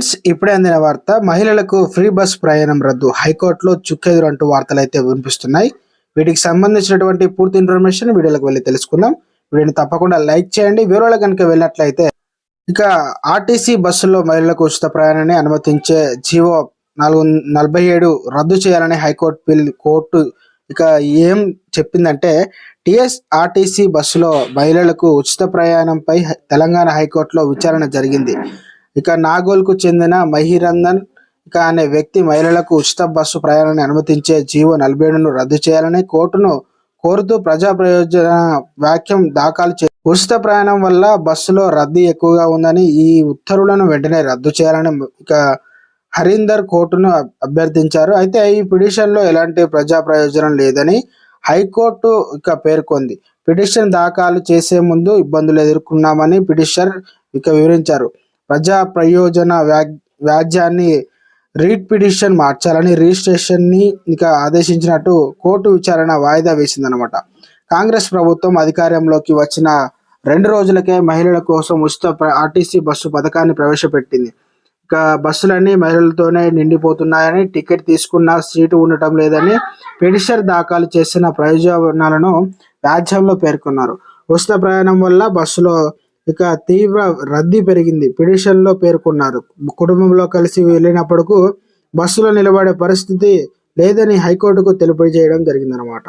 Friends, ఇప్పుడే అందిన వార్త. మహిళలకు ఫ్రీ బస్ ప్రయాణం రద్దు, హైకోర్టులో చుక్కెదురు అంటూ వార్తలు అయితే వినిపిస్తున్నాయి. వీటికి సంబంధించినటువంటి పూర్తి ఇన్ఫర్మేషన్ వీడియోలకు వెళ్ళి తెలుసుకుందాం. వీడియోని తప్పకుండా లైక్ చేయండి. వివరాలు కనుక వెళ్ళినట్లయితే, ఇక ఆర్టీసీ బస్సుల్లో మహిళలకు ఉచిత ప్రయాణాన్ని అనుమతించే జీవో 47 రద్దు చేయాలని కోర్టు ఇక ఏం చెప్పిందంటే, ఆర్టీసీ బస్సులో మహిళలకు ఉచిత ప్రయాణంపై తెలంగాణ హైకోర్టులో విచారణ జరిగింది. ఇక నాగోల్కు చెందిన మహిరందన్ అనే వ్యక్తి మహిళలకు ఉచిత బస్సు ప్రయాణాన్ని అనుమతించే జీవో 47ను రద్దు చేయాలని కోర్టును కోరుతూ ప్రజా ప్రయోజన వ్యాఖ్యం దాఖలు చే ఉచిత ప్రయాణం వల్ల బస్సులో రద్దీ ఎక్కువగా ఉందని, ఈ ఉత్తర్వులను వెంటనే రద్దు చేయాలని ఇక హరీందర్ కోర్టును అభ్యర్థించారు. అయితే ఈ పిటిషన్లో ఎలాంటి ప్రజా ప్రయోజనం లేదని హైకోర్టు ఇక పేర్కొంది. పిటిషన్ దాఖలు చేసే ముందు ఇబ్బందులు ఎదుర్కొన్నామని పిటిషనర్ ఇక వివరించారు. ప్రజా ప్రయోజన వ్యాజ్యాన్ని రీట్ పిటిషన్ మార్చాలని రిజిస్ట్రేషన్ని ఇక ఆదేశించినట్టు కోర్టు విచారణ వాయిదా వేసిందనమాట. కాంగ్రెస్ ప్రభుత్వం అధికారంలోకి వచ్చిన 2 రోజులకే మహిళల కోసం ఉచిత ఆర్టీసీ బస్సు పథకాన్ని ప్రవేశపెట్టింది. ఇక బస్సులన్నీ మహిళలతోనే నిండిపోతున్నాయని, టికెట్ తీసుకున్న సీటు ఉండటం లేదని పిటిషన్ దాఖలు చేసిన ప్రయోజనాలను వ్యాజ్యంలో పేర్కొన్నారు. ఉచిత ప్రయాణం వల్ల బస్సులో ఇక తీవ్ర రద్దీ పెరిగింది పిటిషన్లో పేర్కొన్నారు. కుటుంబంలో కలిసి వెళ్ళినప్పుడు బస్సులో నిలబడే పరిస్థితి లేదని హైకోర్టుకు తెలియజేయడం జరిగిందనమాట.